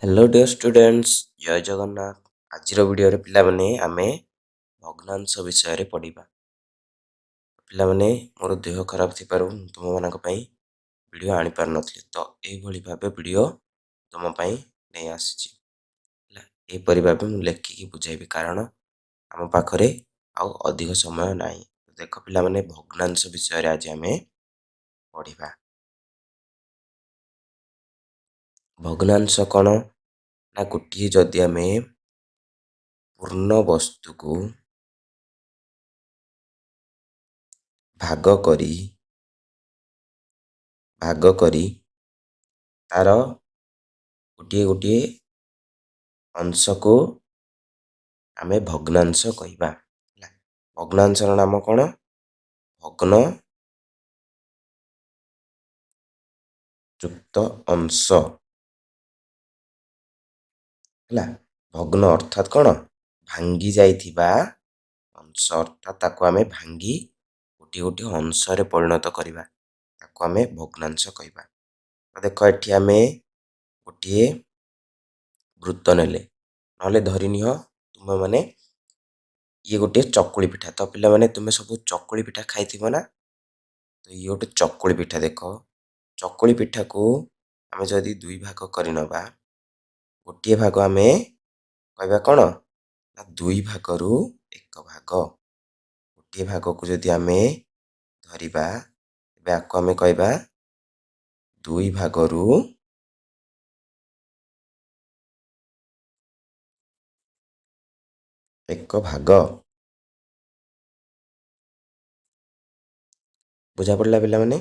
Hello dear students, जय जगन्नाथ। आज video पिलाने आमे भग्नांश विषय रे पढ़िबा। पिलाने मोर देह खराब थी पारु तुम मानक पई वीडियो आनी पार नथली, तो एई भली भाबे वीडियो तुम पई नै आसीची। ए परि भाबे मु लेखिकी बुझाइबी, कारण आम पाखरे आउ अधिक समय नाही। देख पिलाने भग्नांश विषय रे आज आमे पढ़िबा। भग्नांश कौन ना गोटे जदि आमे पूर्ण वस्तु को भाग करी तार गोटे गोटे अंश को आमे भग्नांश कहबा। भग्नांशर नाम कौन? भग्न युक्त अंश। भग्न अर्थात कौन? भांगी जाइथिबा अंश, अर्थात ताको आमे भांगी गोटे गोटे अंश रे परिणत करिबा, ताको आमे भग्नांश कहबा। देख एठी आमे गोटे वृत्त नेले, नले धरि नियो तुम माने ये गोटे चकुली पिठा। तो पिला माने तुमे सब चकुली पिठा खाइथिबो ना, तो ये गोटे चकुली पिठा। देखो चकुली पिठा को आमे जदि दुई भाग करि नबा, गोटे भाग आमे कहबा कौन ना दुई भागरु एक भाग। गोटे भाग को जदि आमे धरिबा, एबे आको आमे कहबा दुई भागरु एक भाग। बुझा पड़ला पिला माने?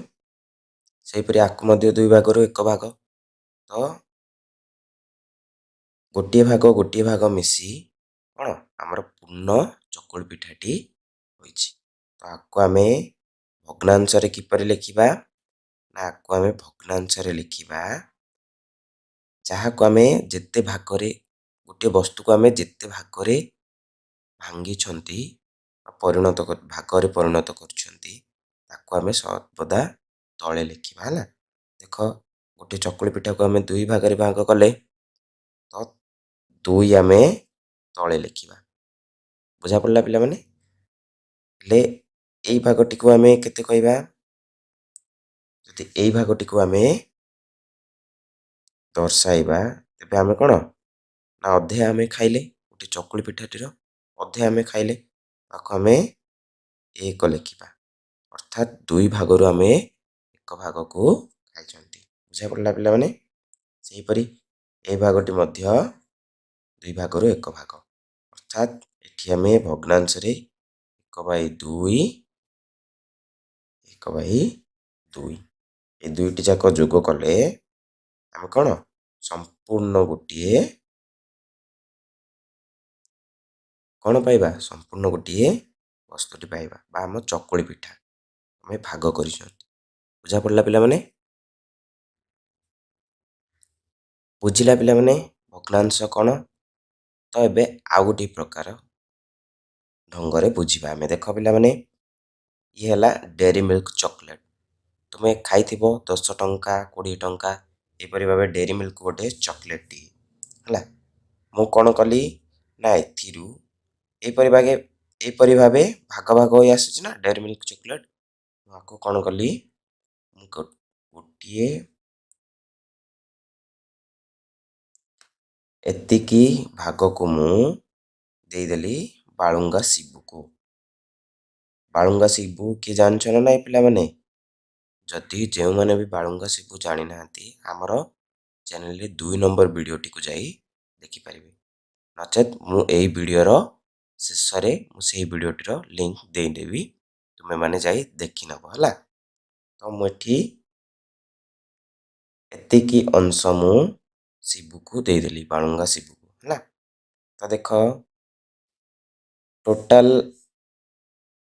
सेही परि आको मध्य दुई भागरु एक भाग। तो गोटे भाग मिसी कौन आमर पूर्ण चकुली पिठाटी होइछि। तो आको आमे भग्नांश रे किपरि लिखिबा ना, आको आमे भग्नांश रे लिखिबा जहा को आमे जेते भागरे, गोटे वस्तु को आमे जेते भागरे भांगी छंती परिणत भागरे परिणत करछंती, ताको आमे सर्वदा तळे लिखिबा। हला देखो गोटे चकुली पिठा को आमे दुई भागरे भाग कले, तो दुई आमे तळे लिखिबा। बुझा पड़ला पिला माने? ले एई भागटी को आमे केते कहबा? जदि एई भागटी को आमे दर्शाइबा, तेबे आमे कौन ना अधे आमे खाइले, गोटे चकुली पिठाटीर अधे आमे खाइले, ताको आमे एक लिखिबा। अर्थात दुई भागरु आमे एक भाग को खाइछंती। बुझा पड़ला पिला माने? सेही परि ए भागटी मध्य दुई भागरु एक भाग, अर्थात एठी आमे भग्नांश रे 1/2 1/2 ए दुईटी जाक जोग कले आमे कौन संपूर्ण गोटे कौन पाइबा? संपूर्ण गोटे वस्तुटी पाइबा, बा आम चकुली पिठा आमे भाग करिसंती। बुझा पड़ला पिला माने? बुझिला पिला माने भग्नांश कौन? तो एबे आउ गोटे प्रकार ढंगरे बुझिबा आमे। देख पिला माने ये हला डेयरी मिल्क चॉकलेट। तुमे खाइथिबो 10 टंका 20 टंका एपरि भाबे डेयरी मिल्क गोटे चॉकलेट टी हला। मु कौन कली ना एथिरु एपरि भाबे भाग भाग होई आसीछि ना डेयरी मिल्क चॉकलेट। मु आको कौन कली, मु गोटिए एतिकी भाग को मु देदेली बालुंगा शिबू को। बालुंगा शिबू किए जानछ ना नाइ पिला माने? जदि जेउ माने भी बालुंगा शिबू जानि नांती, हमर चैनल रे 2 नंबर वीडियो टी को जाई देखि परिबे। नचेत मु एई वीडियो रो शेष रे मु सेही वीडियो टी रो लिंक देई देबी, तुमे माने जाई देखि नबो हला। तो मु एठी एतिकी अंश मु शिबू को देदेली, बालुंगा शिबू को हला। तो देखो टोटल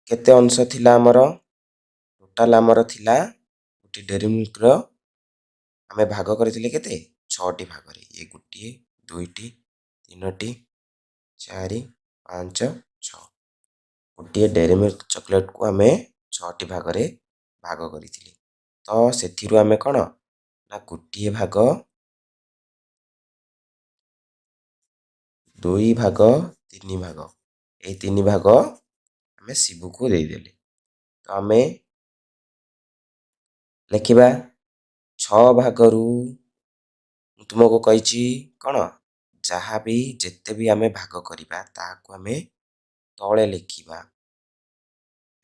केते अंश थिला हमर? टोटल हमर थिला गोटे डेयरी मिल्क रो आमे भाग करथिले केते 6 टी भाग रे। ये गोटे दुईटी तीनोटी चारि पांच छ, गोटे डेयरी मिल्क चॉकलेट को आमे 6 टी भाग रे भाग करथिले। तो सेथिरु आमे कोन ना गोटे भाग 2 ଭାଗ 3 ଭାଗ, ଏଇ 3 ଭାଗ ଆମେ ଶିବୁକୁ ଦେଇଦେଲେ। ତ ଆମେ ଲେଖିବା 6 ଭାଗରୁ ମୁଁ ତୁମକୁ କହିଛି କ'ଣ, ଯାହା ବି ଯେତେ ବି ଆମେ ଭାଗ କରିବା ତାହାକୁ ଆମେ ତଳେ ଲେଖିବା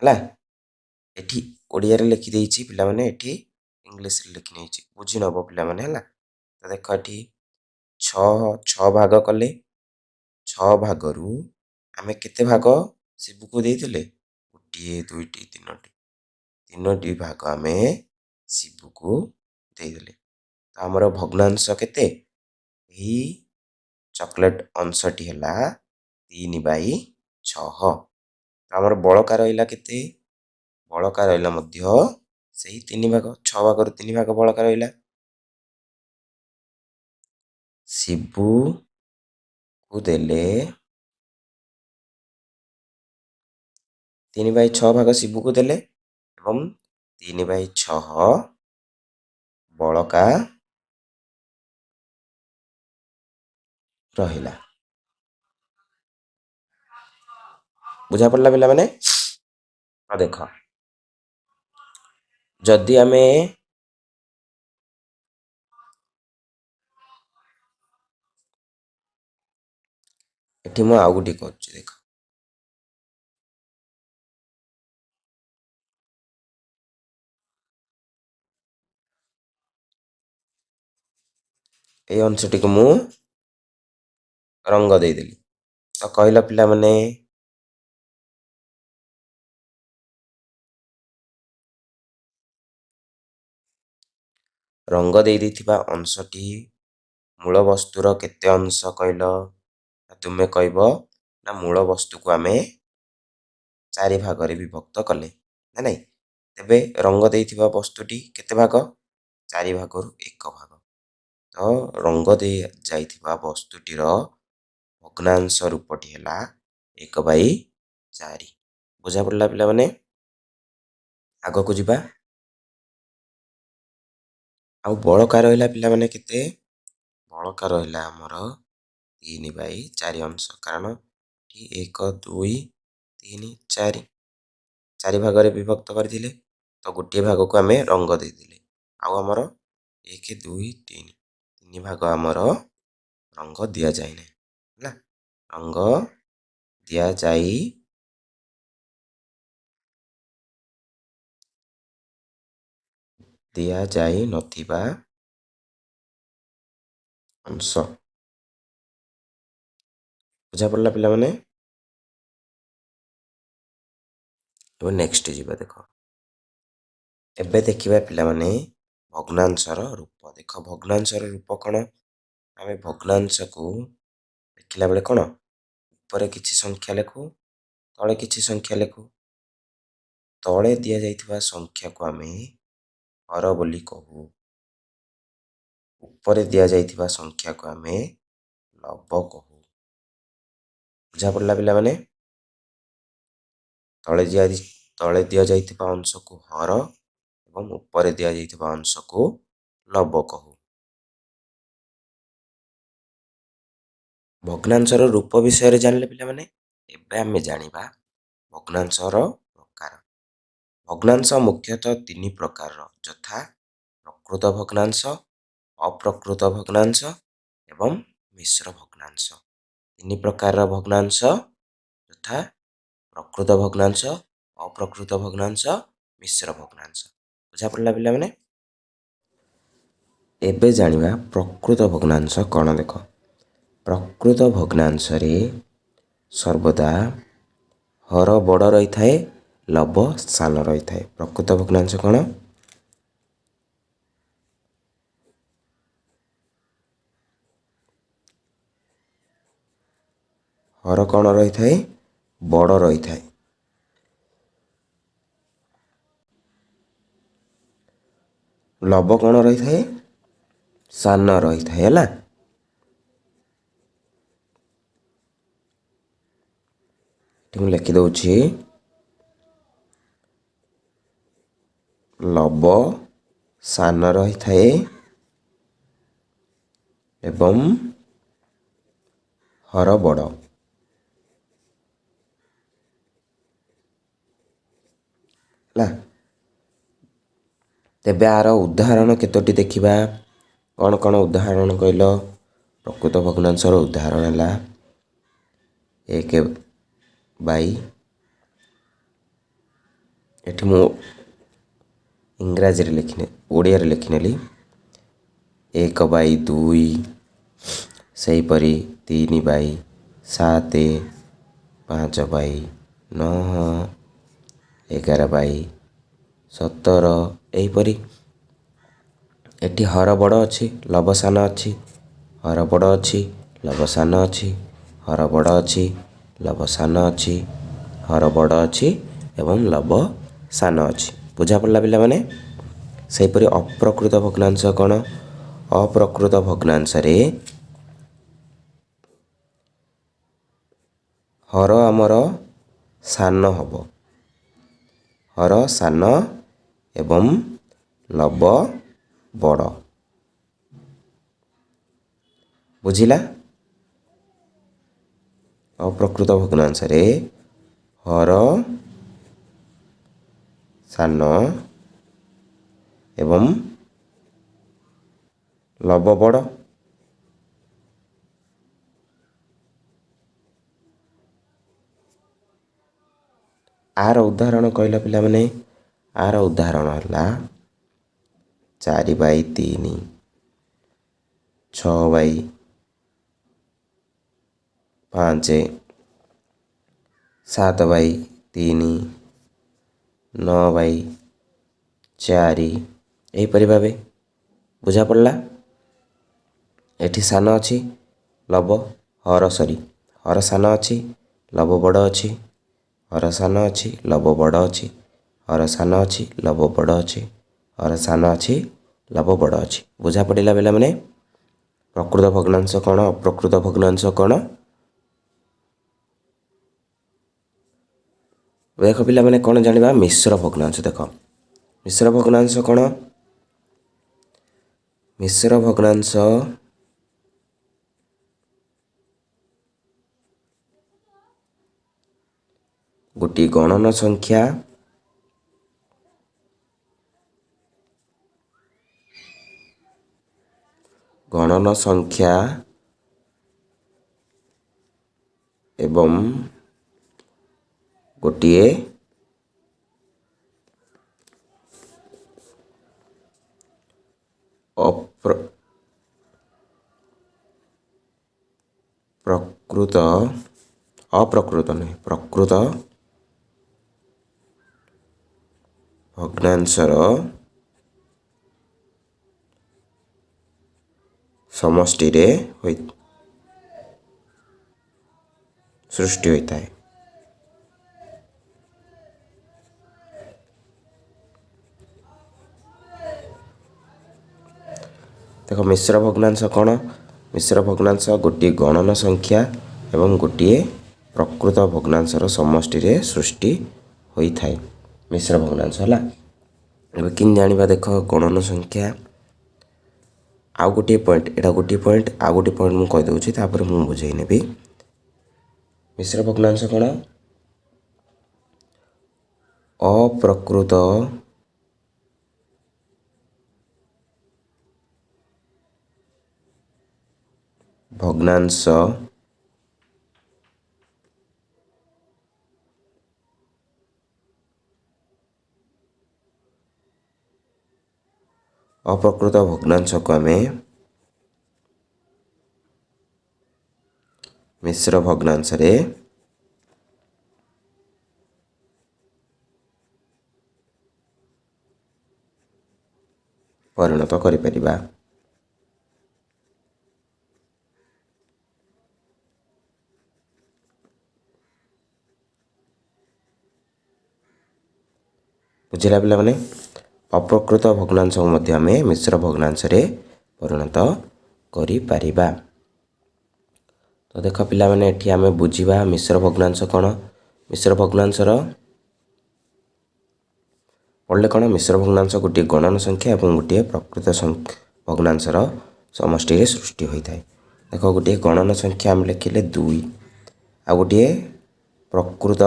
ହେଲା। ଏଠି ଓଡ଼ିଆରେ ଲେଖିଦେଇଛି ପିଲାମାନେ, ଏଠି ଇଂଲିଶରେ ଲେଖି ନେଇଛି, ବୁଝି ନେବ ପିଲାମାନେ ହେଲା। ତ ଦେଖ ଏଠି 6 ଭାଗ କଲେ, 6 ଭାଗରୁ ଆମେ କେତେ ଭାଗ ଶିବୁକୁ ଦେଇଥିଲେ? 1 2 3ଟି, 3ଟି ଭାଗ ଆମେ ଶିବୁକୁ ଦେଇଦେଲେ। ତ ଆମର ଭଗ୍ନାଂଶ କେତେ? ଏହି ଚକୋଲେଟ୍ ଅଂଶଟି ହେଲା 3/6। ତ ଆମର ବଳକା ରହିଲା କେତେ? ବଳକା ରହିଲା ମଧ୍ୟ ସେଇ 3 ଭାଗ, 6 ଭାଗରୁ 3 ଭାଗ ବଳକା ରହିଲା। ଶିବୁକୁ ଦେଲେ 3/6 ଭାଗ ଶିବୁକୁ ଦେଲେ ଏବଂ 3/6 ବଳକା ରହିଲା। ବୁଝା ପଡ଼ିଲା ପିଲାମାନେ? ଦେଖ, ଯଦି ଆମେ ଏଠି ମୁଁ ଆଉ ଗୋଟିଏ କରୁଛି ଦେଖ, এই ଅଂଶଟିକୁ ମୁଁ ରଙ୍ଗ ଦେଇଦେଲି। ତ କହିଲ ପିଲାମାନେ, ରଙ୍ଗ ଦେଇଥିବା ଅଂଶଟି ମୂଳ ବସ୍ତୁର କେତେ ଅଂଶ କହିଲ? ତୁମେ କହିବ ନା ମୂଳ ବସ୍ତୁକୁ ଆମେ 4 ଭାଗରେ ବିଭକ୍ତ କଲେ, ନା ନାଇଁ? ତେବେ ରଙ୍ଗ ଦେଇଥିବା ବସ୍ତୁଟି କେତେ ଭାଗ? 4 ଭାଗରୁ 1 ଭାଗ। ତ ରଙ୍ଗ ଦିଆଯାଇଥିବା ବସ୍ତୁଟିର ଭଗ୍ନାଂଶ ରୂପଟି ହେଲା 1/4। ବୁଝା ପଡ଼ିଲା ପିଲାମାନେ? ଆଗକୁ ଯିବା। ଆଉ ବଳକା ରହିଲା ପିଲାମାନେ କେତେ? ବଳକା ରହିଲା ଆମର 3/4 ଅଂଶ, କାରଣ ଏଠି 1 2 3 4, 4 ଭାଗରେ ବିଭକ୍ତ କରିଥିଲେ। ତ ଗୋଟିଏ ଭାଗକୁ ଆମେ ରଙ୍ଗ ଦେଇଦେଲେ। ଆଉ ଆମର 1 2 3 ଭାଗ ଆମର ରଙ୍ଗ ଦିଆଯାଇ ନାହିଁ ହେଲା। ରଙ୍ଗ ଦିଆଯାଇ ନଥିବା ଅଂଶ। ବୁଝା ପଡ଼ିଲା ପିଲାମାନେ? ଏବେ ନେକ୍ସଟ ଯିବା। ଦେଖ, ଏବେ ଦେଖିବା ପିଲାମାନେ ଭଗ୍ନାଂଶର ରୂପ। ଦେଖ, ଭଗ୍ନାଂଶର ରୂପ କ'ଣ? ଆମେ ଭଗ୍ନାଂଶକୁ ଲେଖିଲା ବେଳେ କ'ଣ, ଉପରେ କିଛି ସଂଖ୍ୟା ଲେଖୁ, ତଳେ କିଛି ସଂଖ୍ୟା ଲେଖୁ। ତଳେ ଦିଆଯାଇଥିବା ସଂଖ୍ୟାକୁ ଆମେ ହର ବୋଲି କହୁ, ଉପରେ ଦିଆଯାଇଥିବା ସଂଖ୍ୟାକୁ ଆମେ ଲବ କହୁ। ବୁଝା ପଡ଼ିଲା ପିଲାମାନେ? ତଳେ ଦିଆଯାଇଥିବା ଅଂଶକୁ ହର ଏବଂ ଉପରେ ଦିଆଯାଇଥିବା ଅଂଶକୁ ଲବ କହୁ। ଭଗ୍ନାଂଶର ରୂପ ବିଷୟରେ ଜାଣିଲେ ପିଲାମାନେ, ଏବେ ଆମେ ଜାଣିବା ଭଗ୍ନାଂଶର ପ୍ରକାର। ଭଗ୍ନାଂଶ ମୁଖ୍ୟତଃ 3 ପ୍ରକାରର, ଯଥା ପ୍ରକୃତ ଭଗ୍ନାଂଶ, ଅପ୍ରକୃତ ଭଗ୍ନାଂଶ ଏବଂ ମିଶ୍ର ଭଗ୍ନାଂଶ। 3 ପ୍ରକାରର ଭଗ୍ନାଂଶ, ଯଥା ପ୍ରକୃତ ଭଗ୍ନାଂଶ, ଅପ୍ରକୃତ ଭଗ୍ନାଂଶ, ମିଶ୍ର ଭଗ୍ନାଂଶ। ବୁଝା ପଡ଼ିଲା ପିଲାମାନେ? ଏବେ ଜାଣିବା ପ୍ରକୃତ ଭଗ୍ନାଂଶ କ'ଣ। ଦେଖ, ପ୍ରକୃତ ଭଗ୍ନାଂଶରେ ସର୍ବଦା ହର ବଡ଼ ରହିଥାଏ, ଲବ ସାନ ରହିଥାଏ। ପ୍ରକୃତ ଭଗ୍ନାଂଶ କ'ଣ? ହର କ'ଣ ରହିଥାଏ? ବଡ଼ ରହିଥାଏ। ଲବ କ'ଣ ରହିଥାଏ? ସାନ ରହିଥାଏ ହେଲା। ଏଠି ମୁଁ ଲେଖିଦେଉଛି, ଲବ ସାନ ରହିଥାଏ ଏବଂ ହର ବଡ଼। ହେଲା, ତେବେ ଆର ଉଦାହରଣ କେତୋଟି ଦେଖିବା। କ'ଣ କ'ଣ ଉଦାହରଣ କହିଲ? ପ୍ରକୃତ ଭଗ୍ନାଂଶର ଉଦାହରଣ ହେଲା 1/, ଏଠି ମୁଁ ଇଂରାଜୀରେ ଲେଖିନେ ଓଡ଼ିଆରେ ଲେଖିନେଲି 1/2, ସେହିପରି 3/7, 5/9, 11/17, ଏହିପରି। ଏଠି ହର ବଡ଼ ଅଛି, ଲବ ସାନ ଅଛି, ହର ବଡ଼ ଅଛି, ଲବ ସାନ ଅଛି, ହର ବଡ଼ ଅଛି, ଲବ ସାନ ଅଛି, ହର ବଡ଼ ଅଛି ଏବଂ ଲବ ସାନ ଅଛି। ବୁଝା ପଡ଼ିଲା ପିଲାମାନେ? ସେହିପରି ଅପ୍ରକୃତ ଭଗ୍ନାଂଶ କ'ଣ? ଅପ୍ରକୃତ ଭଗ୍ନାଂଶରେ ହର ଆମର ସାନ ହେବ, ହର ସାନ ଏବଂ ଲବ ବଡ଼। ବୁଝିଲା? ଅପ୍ରକୃତ ଭଗ୍ନାଂଶରେ ହର ସାନ ଏବଂ ଲବ ବଡ଼। ଆର ଉଦାହରଣ କହିଲ ପିଲାମାନେ? ଆର ଉଦାହରଣ ହେଲା 4/3, 6/5, 7/3, 9/4, ଏହିପରି ଭାବେ। ବୁଝା ପଡ଼ିଲା? ଏଠି ସାନ ଅଛି ଲବ, ହର ସାନ ଅଛି, ଲବ ବଡ଼ ଅଛି, ହର ସାନ ଅଛି, ଲବ ବଡ଼ ଅଛି, ହର ସାନ ଅଛି, ଲବ ବଡ଼ ଅଛି, ହର ସାନ ଅଛି, ଲବ ବଡ଼ ଅଛି। ବୁଝା ପଡ଼ିଲା ପିଲାମାନେ? ପ୍ରକୃତ ଭଗ୍ନାଂଶ କ'ଣ? ଅପ୍ରକୃତ ଭଗ୍ନାଂଶ କ'ଣ? ଦେଖ ପିଲାମାନେ, କ'ଣ ଜାଣିବା? ମିଶ୍ର ଭଗ୍ନାଂଶ। ଦେଖ, ମିଶ୍ର ଭଗ୍ନାଂଶ କ'ଣ? ମିଶ୍ର ଭଗ୍ନାଂଶ ଗୋଟିଏ ଗଣନ ସଂଖ୍ୟା ଏବଂ ଗୋଟିଏ ପ୍ରକୃତ ଭଗ୍ନାଂଶର ସମଷ୍ଟିରେ ସୃଷ୍ଟି ହୋଇଥାଏ। ଦେଖ, ମିଶ୍ର ଭଗ୍ନାଂଶ କ'ଣ? ମିଶ୍ର ଭଗ୍ନାଂଶ ଗୋଟିଏ ଗଣନ ସଂଖ୍ୟା ଏବଂ ଗୋଟିଏ ପ୍ରକୃତ ଭଗ୍ନାଂଶର ସମଷ୍ଟିରେ ସୃଷ୍ଟି ହୋଇଥାଏ। ମିଶ୍ର ଭଗ୍ନାଂଶ ହେଲା। ଏବେ କେମିତି ଜାଣିବା? ଦେଖ, ଗଣନ ସଂଖ୍ୟା ଆଉ ଗୋଟିଏ ପଏଣ୍ଟ, ଏଇଟା ଗୋଟିଏ ପଏଣ୍ଟ, ଆଉ ଗୋଟିଏ ପଏଣ୍ଟ ମୁଁ କହିଦେଉଛି, ତାପରେ ମୁଁ ବୁଝେଇ ନେବି। ମିଶ୍ର ଭଗ୍ନାଂଶ କ'ଣ? ଅପ୍ରକୃତ ଭଗ୍ନାଂଶ ଅପ୍ରକୃତ ଭଗ୍ନାଂଶକୁ ଆମେ ମିଶ୍ର ଭଗ୍ନାଂଶରେ ପରିଣତ କରିପାରିବା। ବୁଝିଲା ପିଲାମାନେ? ଅପ୍ରକୃତ ଭଗ୍ନାଂଶକୁ ମଧ୍ୟ ଆମେ ମିଶ୍ର ଭଗ୍ନାଂଶରେ ପରିଣତ କରିପାରିବା। ତ ଦେଖ ପିଲାମାନେ, ଏଠି ଆମେ ବୁଝିବା ମିଶ୍ର ଭଗ୍ନାଂଶ କ'ଣ? ମିଶ୍ର ଭଗ୍ନାଂଶର ପଢ଼ିଲେ କ'ଣ? ମିଶ୍ର ଭଗ୍ନାଂଶ ଗୋଟିଏ ଗଣନ ସଂଖ୍ୟା ଏବଂ ଗୋଟିଏ ପ୍ରକୃତ ଭଗ୍ନାଂଶର ସମଷ୍ଟିରେ ସୃଷ୍ଟି ହୋଇଥାଏ। ଦେଖ ଗୋଟିଏ ଗଣନ ସଂଖ୍ୟା ଆମେ ଲେଖିଲେ 2 ଆଉ ଗୋଟିଏ ପ୍ରକୃତ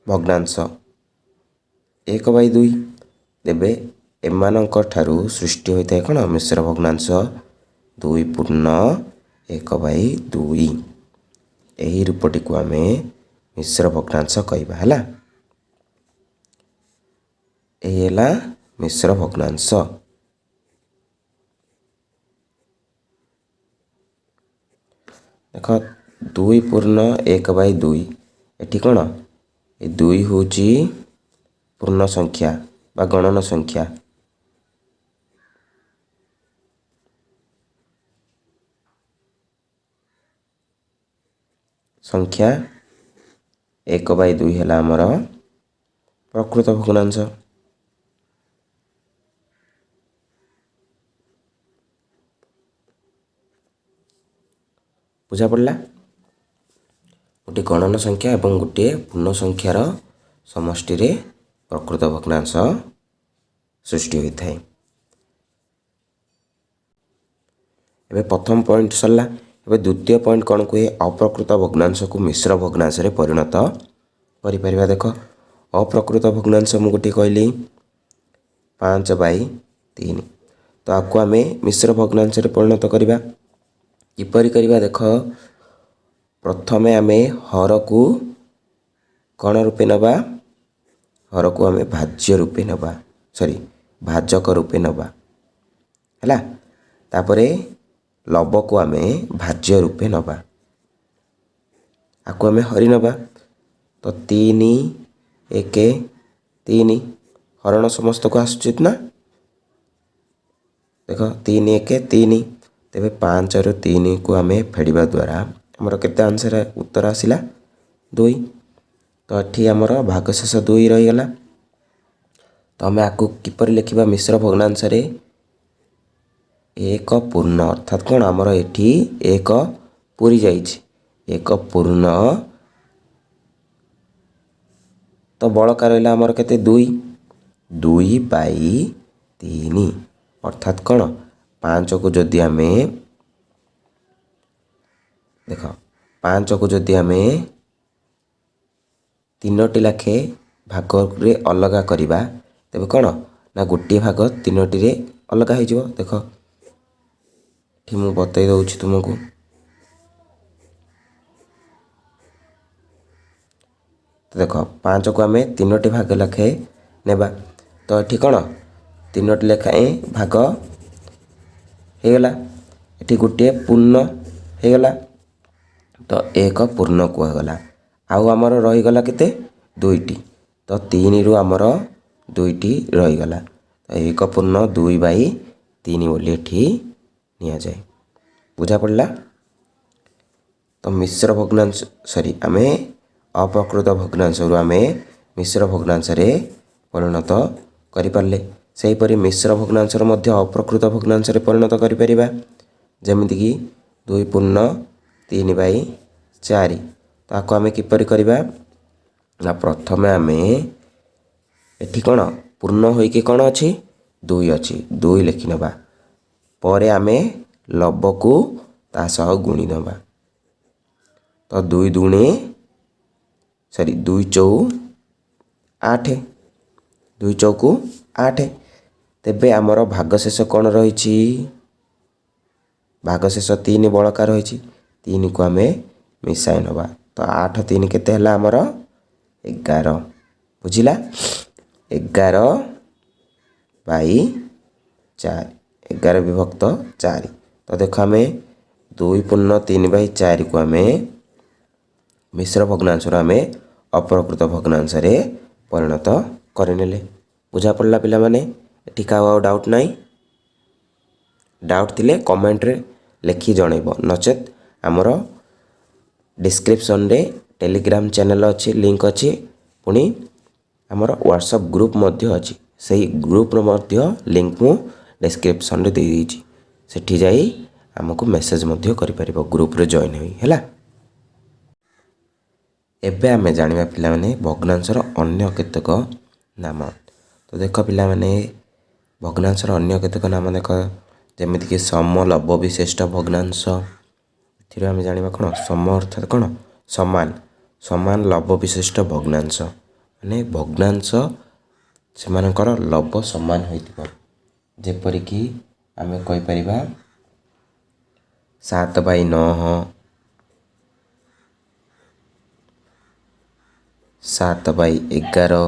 ଭଗ୍ନାଂଶ 1/2। ତେବେ ଏମାନଙ୍କ ଠାରୁ ସୃଷ୍ଟି ହୋଇଥାଏ କ'ଣ ମିଶ୍ର ଭଗ୍ନାଂଶ 2/1/2। ଏହି ରୂପଟିକୁ ଆମେ ମିଶ୍ର ଭଗ୍ନାଂଶ କହିବା ହେଲା। ଏହି ହେଲା ମିଶ୍ର ଭଗ୍ନାଂଶ। ଦେଖ 2/1/2 ଏଠି କ'ଣ ଏ 2 ହେଉଛି ପୂର୍ଣ୍ଣ ସଂଖ୍ୟା ବା ଗଣନ ସଂଖ୍ୟା। ସଂଖ୍ୟା 1/2 ହେଲା ଆମର ପ୍ରକୃତ ଭଗ୍ନାଂଶ। ବୁଝା ପଡ଼ିଲା? ଗୋଟିଏ ଗଣନ ସଂଖ୍ୟା ଏବଂ ଗୋଟିଏ ପୂର୍ଣ୍ଣ ସଂଖ୍ୟାର ସମଷ୍ଟିରେ ପ୍ରକୃତ ଭଗ୍ନାଂଶ ସୃଷ୍ଟି ହୋଇଥାଏ। ଏବେ ପ୍ରଥମ ପଏଣ୍ଟ ସରିଲା। ଏବେ ଦ୍ୱିତୀୟ ପଏଣ୍ଟ କ'ଣ କୁହେ? ଅପ୍ରକୃତ ଭଗ୍ନାଂଶକୁ ମିଶ୍ର ଭଗ୍ନାଂଶରେ ପରିଣତ କରିପାରିବା। ଦେଖ ଅପ୍ରକୃତ ଭଗ୍ନାଂଶ ମୁଁ ଗୋଟିଏ କହିଲି 5/3। ତ ଆକୁ ଆମେ ମିଶ୍ର ଭଗ୍ନାଂଶରେ ପରିଣତ କରିବା। କିପରି କରିବା? ଦେଖ ପ୍ରଥମେ ଆମେ ହରକୁ କ'ଣ ରୂପେ ନେବା? ହରକୁ ଆମେ ଭାଜ୍ୟ ରୂପେ ନେବା, ଭାଜକ ରୂପେ ନେବା ହେଲା। ତାପରେ ଲବକୁ ଆମେ ଭାଜ୍ୟ ରୂପେ ନେବା, ଆକୁ ଆମେ ହରି ନେବା। ତ 3/1/3 ହରଣ ସମସ୍ତକୁ ଆସୁଛି ନା? ଦେଖ 3/1/3। ତେବେ 5ରୁ 3କୁ ଆମେ ଫେଡ଼ିବା ଦ୍ୱାରା ଆମର କେତେ ଆନ୍ସର ଉତ୍ତର ଆସିଲା? 2। ତ ଏଠି ଆମର ଭାଗଶେଷ 2 ରହିଗଲା। ତ ଆମେ ଆକୁ କିପରି ଲେଖିବା ମିଶ୍ର ଭଗ୍ନାଂଶରେ? 1 ପୂର୍ଣ୍ଣ ଅର୍ଥାତ୍ କ'ଣ ଆମର ଏଠି 1 ପୁରି ଯାଇଛି। 1 ପୂର୍ଣ୍ଣ ତ ବଳକା ରହିଲା ଆମର କେତେ? 2/3 ଅର୍ଥାତ୍ କ'ଣ 5କୁ ଯଦି ଆମେ ଦେଖ 5କୁ ଯଦି ଆମେ 3ଟି ଲେଖେ ଭାଗରେ ଅଲଗା କରିବା ତେବେ କ'ଣ ନା ଗୋଟିଏ ଭାଗ 3ଟିରେ ଅଲଗା ହେଇଯିବ। ଦେଖ ଏଠି ମୁଁ ବତେଇ ଦେଉଛି ତୁମକୁ। ଦେଖ 5କୁ ଆମେ 3ଟି ଭାଗ ଲେଖାଏଁ ନେବା। ତ ଏଠି କ'ଣ 3ଟି ଲେଖାଏଁ ଭାଗ ହେଇଗଲା। ଏଠି ଗୋଟିଏ ପୂର୍ଣ୍ଣ ହେଇଗଲା। ତ 1 ପୂର୍ଣ୍ଣ କୁହାଗଲା। ଆଉ ଆମର ରହିଗଲା କେତେ? 2ଟି। ତ 3ରୁ ଆମର 2ଟି ରହିଗଲା। ତ 1 ପୂର୍ଣ୍ଣ 2/3 ବୋଲି ଏଠି ନିଆଯାଏ। ବୁଝା ପଡ଼ିଲା? ତ ମିଶ୍ର ଭଗ୍ନାଂଶ ଆମେ ଅପ୍ରକୃତ ଭଗ୍ନାଂଶରୁ ଆମେ ମିଶ୍ର ଭଗ୍ନାଂଶରେ ପରିଣତ କରିପାରିଲେ। ସେହିପରି ମିଶ୍ର ଭଗ୍ନାଂଶର ମଧ୍ୟ ଅପ୍ରକୃତ ଭଗ୍ନାଂଶରେ ପରିଣତ କରିପାରିବା। ଯେମିତିକି 2/3/4। ତ ଆକୁ ଆମେ କିପରି କରିବା? ନା ପ୍ରଥମେ ଆମେ ଏଠି କ'ଣ ପୂର୍ଣ୍ଣ ହୋଇକି କ'ଣ ଅଛି? 2 ଅଛି। 2 ଲେଖିନେବା। ପରେ ଆମେ ଲବକୁ ତା ସହ ଗୁଣି ନେବା। ତ 2 ଚଉ 8। 2 ଚଉକୁ 8। ତେବେ ଆମର ଭାଗଶେଷ କ'ଣ ରହିଛି? ଭାଗଶେଷ 3 ବଳକା ରହିଛି। 3କୁ ଆମେ ମିଶାଇ ନେବା। ତ 8 3 କେତେ ହେଲା ଆମର? 11। ବୁଝିଲା? 11/4। 11/4। ତ ଦେଖ ଆମେ 2/3/4କୁ ଆମେ ମିଶ୍ର ଭଗ୍ନାଂଶରୁ ଆମେ ଅପ୍ରକୃତ ଭଗ୍ନାଂଶରେ ପରିଣତ କରିନେଲେ। ବୁଝା ପଡ଼ିଲା ପିଲାମାନେ? ଏଠି କାହାକୁ ଆଉ ଡାଉଟ୍ ନାହିଁ? ଡାଉଟ୍ ଥିଲେ କମେଣ୍ଟରେ ଲେଖି ଜଣାଇବ। ନଚେତ୍ ଆମର ଡିସ୍କ୍ରିପ୍ସନରେ ଟେଲିଗ୍ରାମ ଚ୍ୟାନେଲ୍ ଅଛି, ଲିଙ୍କ୍ ଅଛି। ପୁଣି ଆମର ହ୍ୱାଟ୍ସଆପ୍ ଗ୍ରୁପ୍ ମଧ୍ୟ ଅଛି। ସେହି ଗ୍ରୁପ୍ର ମଧ୍ୟ ଲିଙ୍କ୍ ମୁଁ ଡିସ୍କ୍ରିପ୍ସନରେ ଦେଇଦେଇଛି। ସେଠି ଯାଇ ଆମକୁ ମେସେଜ୍ ମଧ୍ୟ କରିପାରିବ ଗ୍ରୁପ୍ରେ ଜଏନ୍ ହୋଇ ହେଲା। ଏବେ ଆମେ ଜାଣିବା ପିଲାମାନେ ଭଗ୍ନାଂଶର ଅନ୍ୟ କେତେକ ନାମ। ତ ଦେଖ ପିଲାମାନେ ଭଗ୍ନାଂଶର ଅନ୍ୟ କେତେକ ନାମ ଦେଖ। ଯେମିତିକି ସମ ଲବ ବିଶିଷ୍ଟ ଭଗ୍ନାଂଶ। ଏଥିରୁ ଆମେ ଜାଣିବା କ'ଣ ସମ ଅର୍ଥାତ୍ କ'ଣ ସମାନ, ସମାନ ଲବ ବିଶିଷ୍ଟ ଭଗ୍ନାଂଶ ମାନେ ଭଗ୍ନାଂଶ ସେମାନଙ୍କର ଲବ ସମାନ ହୋଇଥିବ। ଯେପରିକି ଆମେ କହିପାରିବା 7/9, 7/11,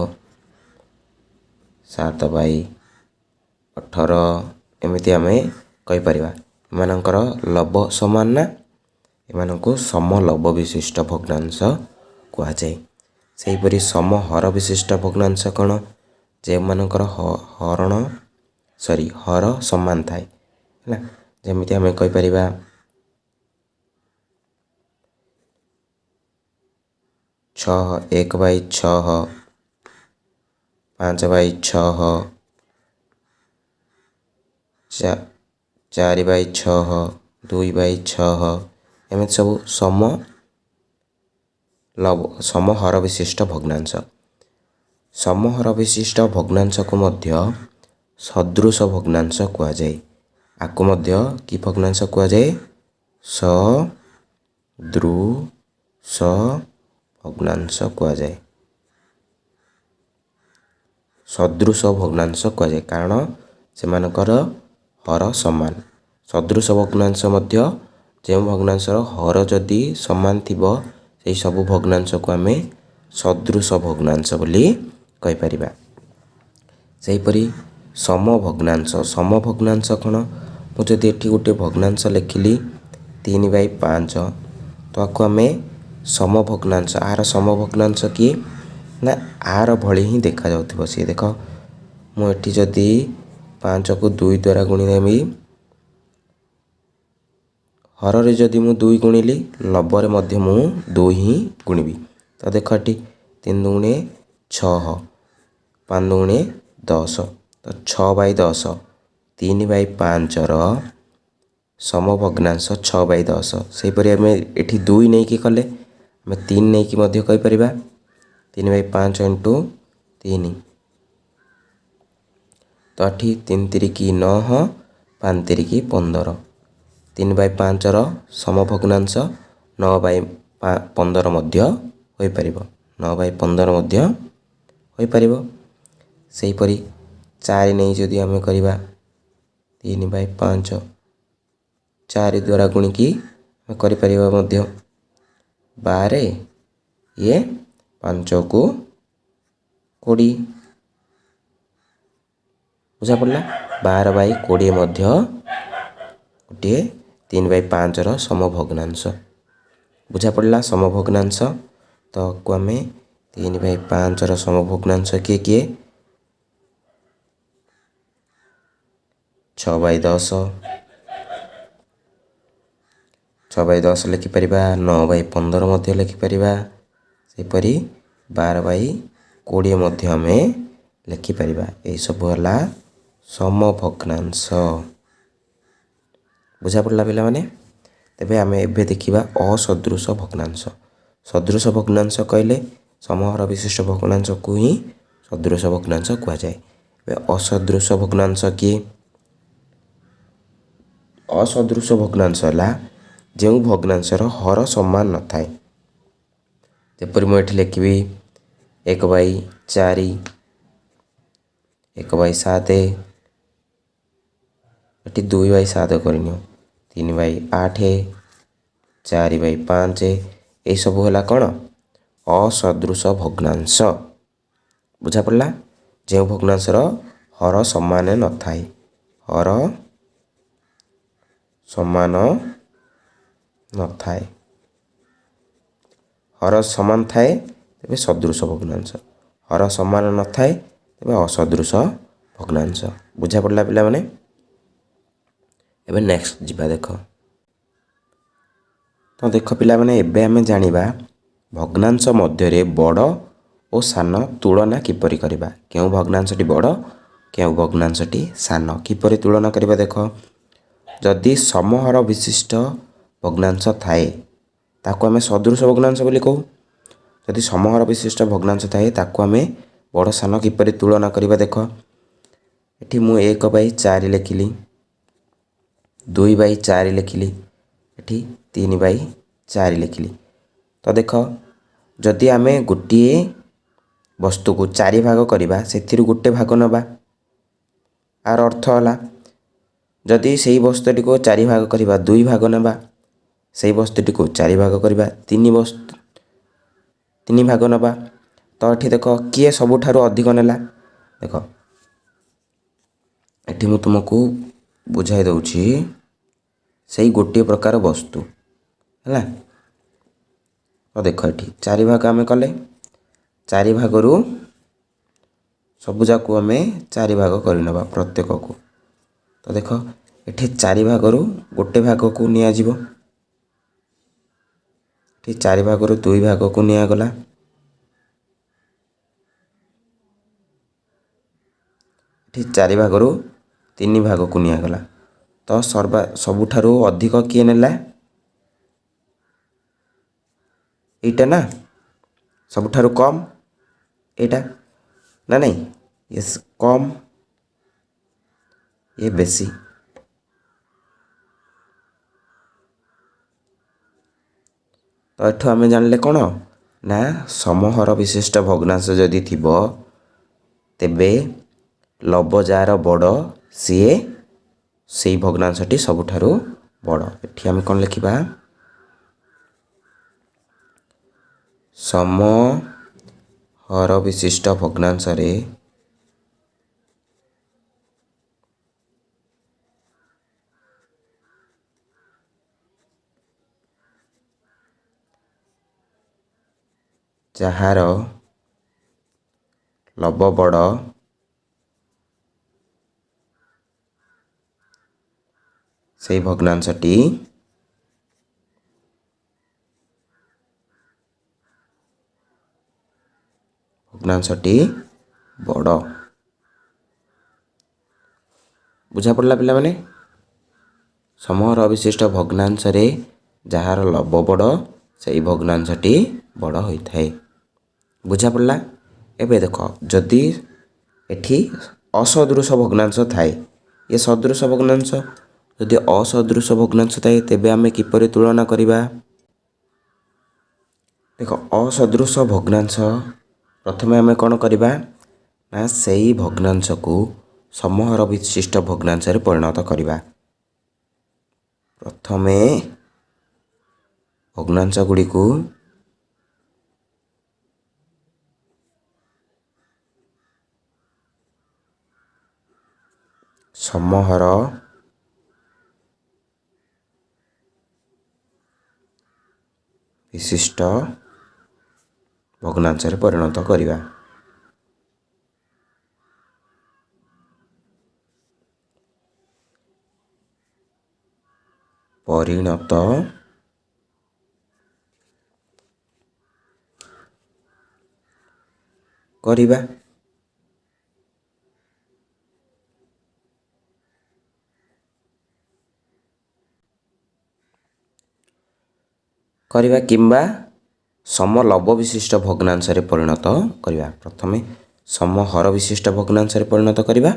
7/18 ଏମିତି ଆମେ କହିପାରିବା। ଏମାନଙ୍କର ଲବ ସମାନ ନା, ଏମାନଙ୍କୁ ସମଲବ ବିଶିଷ୍ଟ ଭଗ୍ନାଂଶ କୁହାଯାଏ। ସେହିପରି ସମହର ବିଶିଷ୍ଟ ଭଗ୍ନାଂଶ କ'ଣ, ଯେଉଁମାନଙ୍କର ହର ସମାନ ଥାଏ ହେଲା। ଯେମିତି ଆମେ କହିପାରିବା 1/6, 5/6, 4/6, 2/6 ଏମିତି ସବୁ ସମହର ବିଶିଷ୍ଟ ଭଗ୍ନାଂଶ। ସମହର ବିଶିଷ୍ଟ ଭଗ୍ନାଂଶକୁ ମଧ୍ୟ ସଦୃଶ ଭଗ୍ନାଂଶ କୁହାଯାଏ। ଆକୁ ମଧ୍ୟ କି ଭଗ୍ନାଂଶ କୁହାଯାଏ? ସଦୃଶ ଭଗ୍ନାଂଶ କୁହାଯାଏ। ସଦୃଶ ଭଗ୍ନାଂଶ କୁହାଯାଏ କାରଣ ସେମାନଙ୍କର ହର ସମାନ। ସଦୃଶ ଭଗ୍ନାଂଶ ମଧ୍ୟ ଯେଉଁ ଭଗ୍ନାଂଶର ହର ଯଦି ସମାନ ଥିବ ସେହି ସବୁ ଭଗ୍ନାଂଶକୁ ଆମେ ସଦୃଶ ଭଗ୍ନାଂଶ ବୋଲି କହିପାରିବା। ସେହିପରି ସମଭଗ୍ନାଂଶ। ସମଭଗ୍ନାଂଶ କ'ଣ? ମୁଁ ଯଦି ଏଠି ଗୋଟେ ଭଗ୍ନାଂଶ ଲେଖିଲି 3/5 ତ ଆକୁ ଆମେ ସମଭଗ୍ନାଂଶ। ଆର ସମଭଗ୍ନାଂଶ କିଏ ନା ଆର ଭଳି ହିଁ ଦେଖାଯାଉଥିବ ସିଏ। ଦେଖ ମୁଁ ଏଠି ଯଦି 5କୁ 2 ଦ୍ୱାରା ଗୁଣିଦେବି, ହରରେ ଯଦି ମୁଁ 2 ଗୁଣିଲି ଲବରେ ମଧ୍ୟ ମୁଁ 2 ହିଁ ଗୁଣିବି। ତ ଦେଖ ଏଠି 3 ଦୁଗୁଣେ 6, 5 ଦୁଗୁଣେ 10, ତ 6/10। 3/5ର ସମଭଗ୍ନାଂଶ 6/10। ସେହିପରି ଆମେ ଏଠି 2 ନେଇକି କଲେ ଆମେ 3 ନେଇକି ମଧ୍ୟ କହିପାରିବା 3/5 × 3। ତ ଏଠି 3 ତିରିକି 9, 5 ତିରିକି 15। 3/5ର ସମଭଗ୍ନାଂଶ 9/15 ମଧ୍ୟ ହୋଇପାରିବ। 9/15 ମଧ୍ୟ ହୋଇପାରିବ। ସେହିପରି 4 ନେଇ ଯଦି ଆମେ କରିବା 3/5, 4 ଦ୍ୱାରା ଗୁଣିକି ଆମେ କରିପାରିବା ମଧ୍ୟ 12, 5କୁ 20। ବୁଝାପଡ଼ିଲା? 12/20 ମଧ୍ୟ ଗୋଟିଏ 3/5ର ସମଭଗ୍ନାଂଶ। ବୁଝାପଡ଼ିଲା ସମଭଗ୍ନାଂଶ? ତ ଆକୁ ଆମେ 3/5ର ସମଭଗ୍ନାଂଶ କିଏ କିଏ? 6/10, 6/10 ଲେଖିପାରିବା, 9/15 ମଧ୍ୟ ଲେଖିପାରିବା। ସେହିପରି 12/20 ମଧ୍ୟ ଆମେ ଲେଖିପାରିବା। ଏହିସବୁ ହେଲା ସମଭଗ୍ନାଂଶ। ବୁଝାପଡ଼ିଲା ପିଲାମାନେ? ତେବେ ଆମେ ଏବେ ଦେଖିବା ଅସଦୃଶ ଭଗ୍ନାଂଶ। ସଦୃଶ ଭଗ୍ନାଂଶ କହିଲେ ସମହର ବିଶିଷ୍ଟ ଭଗ୍ନାଂଶକୁ ହିଁ ସଦୃଶ ଭଗ୍ନାଂଶ କୁହାଯାଏ। ଏବେ ଅସଦୃଶ ଭଗ୍ନାଂଶ କିଏ? ଅସଦୃଶ ଭଗ୍ନାଂଶ ହେଲା ଯେଉଁ ଭଗ୍ନାଂଶର ହର ସମାନ ନଥାଏ। ଯେପରି ମୁଁ ଏଠି ଲେଖିବି 1/4, 1/7, ଏଠି 2/7 କରିନିଅ, 3/8, 4/5 ଏହିସବୁ ହେଲା କ'ଣ? ଅସଦୃଶ ଭଗ୍ନାଂଶ। ବୁଝାପଡ଼ିଲା? ଯେଉଁ ଭଗ୍ନାଂଶର ହର ସମାନ ନଥାଏ। ହର ସମାନ ନଥାଏ। ହର ସମାନ ଥାଏ ତେବେ ସଦୃଶ ଭଗ୍ନାଂଶ। ହର ସମାନ ନଥାଏ ତେବେ ଅସଦୃଶ ଭଗ୍ନାଂଶ। ବୁଝାପଡ଼ିଲା ପିଲାମାନେ? ଏବେ ନେକ୍ସଟ ଯିବା ଦେଖ। ତ ଦେଖ ପିଲାମାନେ ଏବେ ଆମେ ଜାଣିବା ଭଗ୍ନାଂଶ ମଧ୍ୟରେ ବଡ଼ ଓ ସାନ ତୁଳନା କିପରି କରିବା। କେଉଁ ଭଗ୍ନାଂଶଟି ବଡ଼, କେଉଁ ଭଗ୍ନାଂଶଟି ସାନ କିପରି ତୁଳନା କରିବା ଦେଖ। ଯଦି ସମହର ବିଶିଷ୍ଟ ଭଗ୍ନାଂଶ ଥାଏ ତାକୁ ଆମେ ସଦୃଶ ଭଗ୍ନାଂଶ ବୋଲି କହୁ। ଯଦି ସମହର ବିଶିଷ୍ଟ ଭଗ୍ନାଂଶ ଥାଏ ତାକୁ ଆମେ ବଡ଼ ସାନ କିପରି ତୁଳନା କରିବା ଦେଖ। ଏଠି ମୁଁ 1/4 ଲେଖିଲି, 2/4 लिखिली, एठी 3/4 लिखिली। तो देख जदि आमे गोटे वस्तु को 4 भाग करवा से गोटे भाग नवा आर अर्थ है जदि से वस्तुटी को 4 भाग करवा 2 भाग नवा से वस्तुटी को 4 भाग करवा 3 भाग नवा। तो ये देख किए सबुठारु अधिक नेला देख एठी मु तुमको बुझाई दउछि से गोटे प्रकार वस्तु है। तो देख ये 4 भाग आम कले 4 भागरू सबुजाक आम 4 भाग करनवा प्रत्येक को। तो देख ये 4 भागरू गोटे भाग को नियाजिबो, ये 4 भागरू 2 भाग को नियागला, ये 4 भागरू 3 भाग को नियागला। तो सबुठारु अधिक किए नेला एटा ना, सबुठारु कम एटा ना नहीं, ये कम ये बेसी। तो एठु आमे जानले कौन ना समहर विशिष्ट भग्नांश जदि थिबो तेबे लब जार बड़ सीए से भग्नांशटी सबुठारु बड़। एठी आमे कौन लिखिबा समहर विशिष्ट भग्नांश रे जହାର लब बड़ से भग्नांशटी बड़। बुझा पड़ला पिला माने समहर विशिष्ट भग्नांश रे जହାର लब बड़ से भग्नांशटी बड़ होइथाय। बुझा पड़ला। एबे देख जदि एठी असदृश भग्नांश थाए ये सदृश भग्नांश जदि असदृश भग्नांश थाए तेबे आमे किपरि तुलना करिबा। देख असदृश भग्नांश प्रथमे आमे कौन करिबा ना सेही भग्नांश को समहर विशिष्ट भग्नांश रे परिणत करिबा। प्रथमे भग्नांश गुडी को समहर विशिष्ट भग्नांश रे परिणत करिबा। परिणत करिबा। करिबा किंबा समलब विशिष्ट भग्नांश रे परिणत करिबा। प्रथमे समहर विशिष्ट भग्नांश रे परिणत करिबा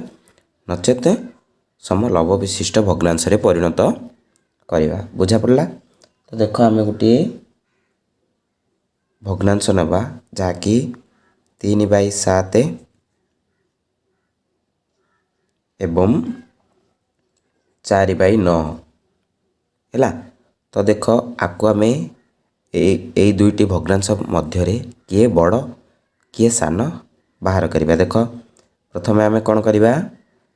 नचेत समलब विशिष्ट भग्नांश रे परिणत करिबा। बुझा पड़ला। तो देखो आमे गोटे भग्नांश नबा जाकि 3/7 एवं 4/9 हैला। तो देख आको आमे ए दुईटी भग्नांश मध्यरे किए बड़ किए सान बाहर करिबा। देख प्रथमे आमे कौन करिबा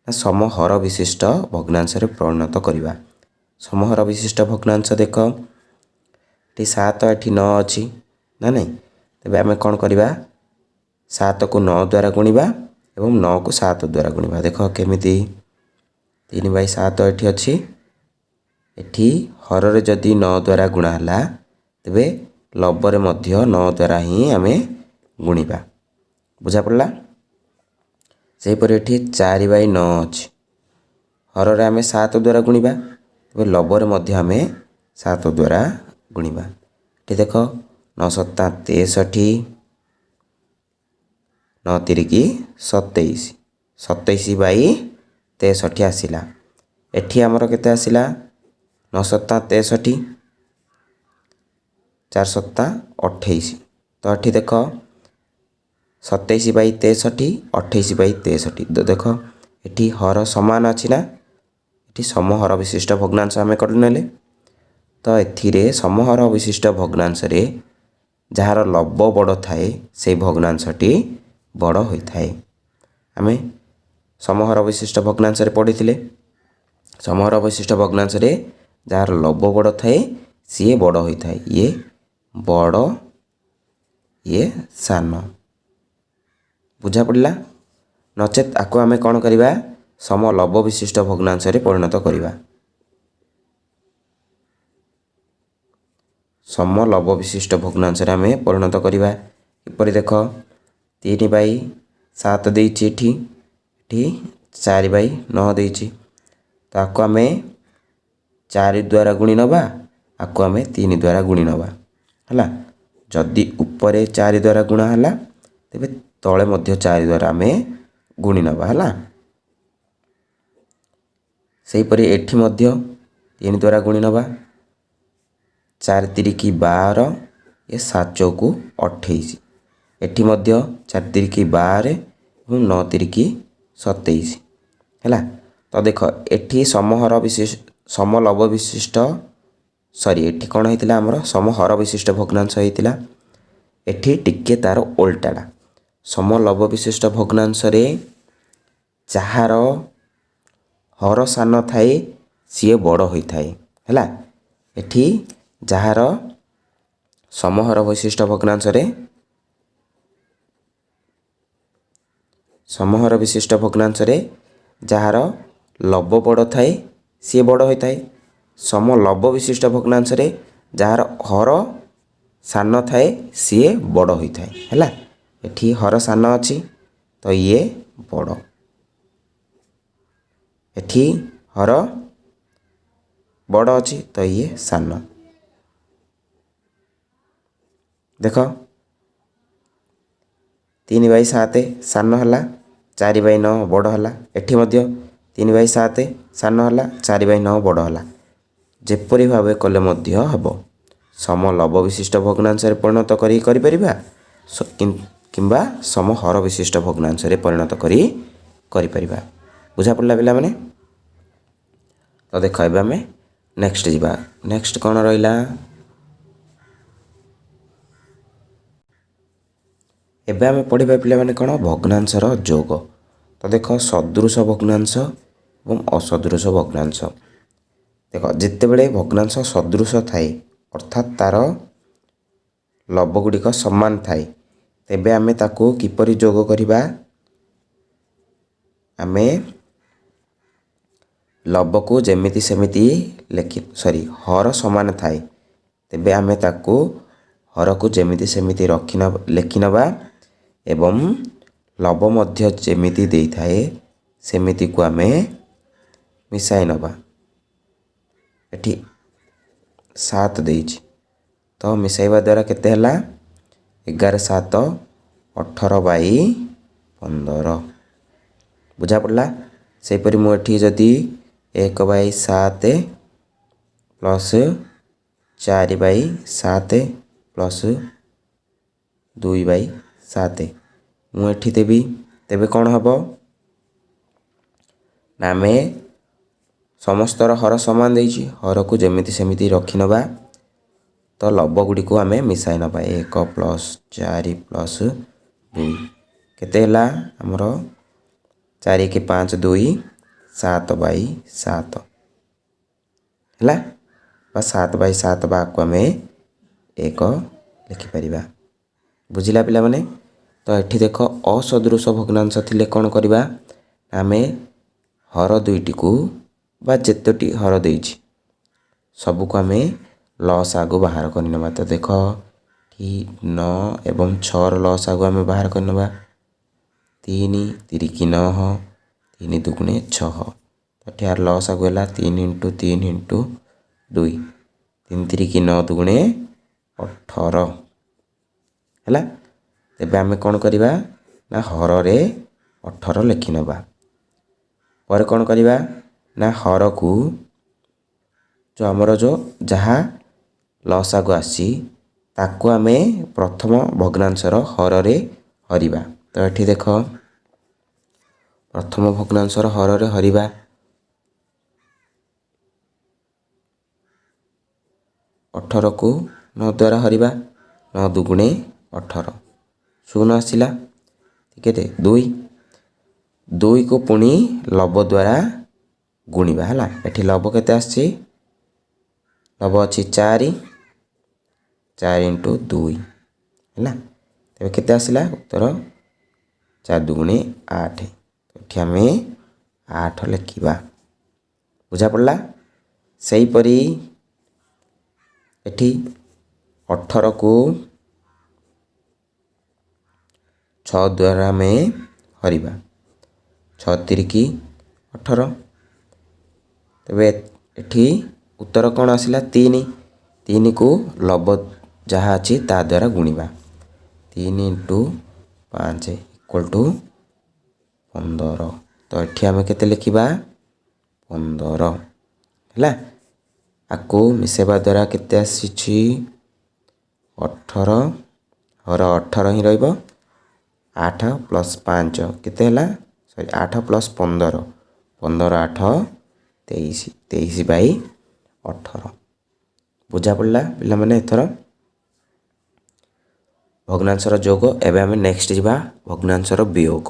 समहर विशिष्ट भग्नांश रे परिणत करिबा। समहर विशिष्ट भग्नांश देख ये 7 एठी 9 अछि ना नहीं, तेबे आमे कौन करिबा 7 को 9 द्वारा गुणिबा एवं 9 को 7 द्वारा गुणिबा। देख केमिति 3/7 एठी अछि, एठी हर रे जदि 9 द्वारा गुणा हला तेबे लबरे मध्य 9 द्वारा ही आमे गुणिबा। बुझा पड़ला। से पर एठी 4/9 अछि, हर रे आमे 7 द्वारा गुणिबा तेबे लबरे मध्य आमे 7 द्वारा गुणिबा। एठी देख 9 7 63 9 3 27 27/63 आसिला। एठी आमर केते आसिला 9 सत्ता 63 4 सत्ता 28 तो एठी देख 27/63 28/63 तो देख एठी हर समान अछि ना एठी समहर विशिष्ट भग्नांश आमे कर नेले तो एथिरे समहर विशिष्ट भग्नांश रे जहार लब्ब बड़ थाए से भग्नांशटी बड़ होई थाए आमे समहर विशिष्ट भग्नांश रे पढ़िथिले समहर विशिष्ट भग्नांश रे जहार लब्ब बड़ थाए सी बड़ होई थाए ये बड़ ये सान बुझा पड़ला नचेत आको आमे कौन करिबा सम लब्ब विशिष्ट भग्नांश रे परिणत करिबा सम लब्ब विशिष्ट भग्नांश रे आमे परिणत करिबा किपरि देख 3/7 देइछि एठी एठी 4/9 देइछि तो आको आमे 4 द्वारा गुणी नबा आको आमे 3 द्वारा गुणी नबा हला जदि ऊपरे 4 द्वारा गुणा हला तेबे तळे मध्य 4 द्वारा आमे गुणी नबा हला सेही परि एठी मध्य 3 द्वारा गुणी नबा 4 तिरिकी 12 ये 7 चौकु 28 एठी मध्य 4 तिरिकी 12 एवं 9 तिरिकी 27 हैला तो देख एठी समहर विशिष्ट समलब्ब विशिष्ट सॉरी एठी कोन हेतिला हमर समहर विशिष्ट भग्नांश हेतिला एठी टिके तार उल्टाडा समलब्ब विशिष्ट भग्नांश रे जहार हर सान थाए सी बड़ होई थाए हैला एठी जहार समहर विशिष्ट भग्नांश रे समहर विशिष्ट भग्नांश रे जहार लब्ब बड़ थाए सी बड़ होई थाए सम लब्ब विशिष्ट भग्नांश रे जहार हर सान थाए सी बड़ होई थाए हैला एठी हर सान अछि तो ये बड़ एठी हर बड़ अछि तो ये सान देख 3/7 सान हला 4/9 बड़ हला एठी मध्य 3/7 सान हला 4/9 बड़ हला जेपरि भाबे कले मध्य हबो सम लब्ब विशिष्ट भग्नांश रे परिणत करि परिबा किंबा सम हर विशिष्ट भग्नांश रे परिणत करि परिबा बुझा पड़ला पिला माने तो देख एबे हमें नेक्स्ट जीवा नेक्स्ट कोन रहिला एबे हमें पढ़िबा पिला माने कोन भग्नांशर जोग तो देख सदृश भग्नांश एवं असदृश भग्नांश देख जिते बेले भग्नांश सदृश थाए अर्थात तार लब्ब गुड़िक समान थाए तेबे आमे ताको किपरि जोग करिबा आमे लब्ब को जेमिति सेमिति लेखि सॉरी हर समान थाए तेबे आमे ताको हर को जेमिति सेमिति लेखि नबा एवं लब्ब मध्य जेमिति देई थाए सेमिति को आमे मिसाई नबा एठी 7 देइछि तो मिसाइबा द्वारा केते हला 11 7 18/15 बुझा पड़ला से परि मु एठी जदी 1/7 प्लस 4/7 प्लस 2/7 मु एठी देबी तेबे कोन हबो ना में समस्तर हर समान देइछि हर को जेमिति सेमिति रखि नबा तो लब्ब गुडी को आमे मिसाई नबा 1 प्लस 4 प्लस 2 केते हला हमरो 4 के 5 2 7/7 हला बा 7/7 बा को आमे 1 लिखि परिबा बुझिला पिला माने तो एठी देखो असदृश भग्नांश थिले कोन करिबा आमे हर दुईटी को बा जेतोटी हर देइछि सब को आमे लॉस आगु बाहर कर नबा तो देख ठी 9 एवं 6 र लॉस आगु आमे बाहर कर नबा 3 तिरिकी 9 3 दुगुणे 6 तो यार लॉस आगु हला 3 * 3 * 2 3 तिरिकी 9 दुगुणे 18 हला तेबे आमे कोन करिबा ना हर रे 18 लिखि नबा पर कोन करिबा ନା ହରକୁ ଯେଉଁ ଆମର ଯାହା ଲସାଗୁ ଆସିଛି ତାକୁ ଆମେ ପ୍ରଥମ ଭଗ୍ନାଂଶର ହରରେ ହରିବା। ତ ଏଠି ଦେଖ ପ୍ରଥମ ଭଗ୍ନାଂଶର ହରରେ ହରିବା 18କୁ 9 ଦ୍ୱାରା ହରିବା 9 ଦୁଗୁଣେ 18 ଶୂନ ଆସିଲା କେତେ 2 2କୁ ପୁଣି ଲବ ଦ୍ୱାରା ଗୁଣିବା ହେଲା। ଏଠି ଲବ କେତେ ଆସିଛି ଲବ ଅଛି 4 × 2 ହେଲା। ତେବେ କେତେ ଆସିଲା ଉତ୍ତର 4 ଦୁଗୁଣେ 8। ଏଠି ଆମେ 8 ଲେଖିବା। ବୁଝା ପଡ଼ିଲା। ସେହିପରି ଏଠି 18କୁ 6 ଦ୍ୱାରା ଆମେ ହରିବା 6 ତିରିକି 18। ତେବେ ଏଠି ଉତ୍ତର କ'ଣ ଆସିଲା 3 3କୁ ଲବ ଯାହା ଅଛି ତା ଦ୍ୱାରା ଗୁଣିବା 3 × 5 = 15। ତ ଏଠି ଆମେ କେତେ ଲେଖିବା 15 ହେଲା। ଆକୁ ମିଶାଇବା ଦ୍ୱାରା କେତେ ଆସିଛି 18 ହର 18 ହିଁ ରହିବ 8 + 5 କେତେ ହେଲା 8 + 15 15 8 23 23/18। ବୁଝା ପଡ଼ିଲା ପିଲାମାନେ। ଏଥର ଭଗ୍ନାଂଶର ଯୋଗ। ଏବେ ଆମେ ନେକ୍ସଟ ଯିବା ଭଗ୍ନାଂଶର ବିୟୋଗ।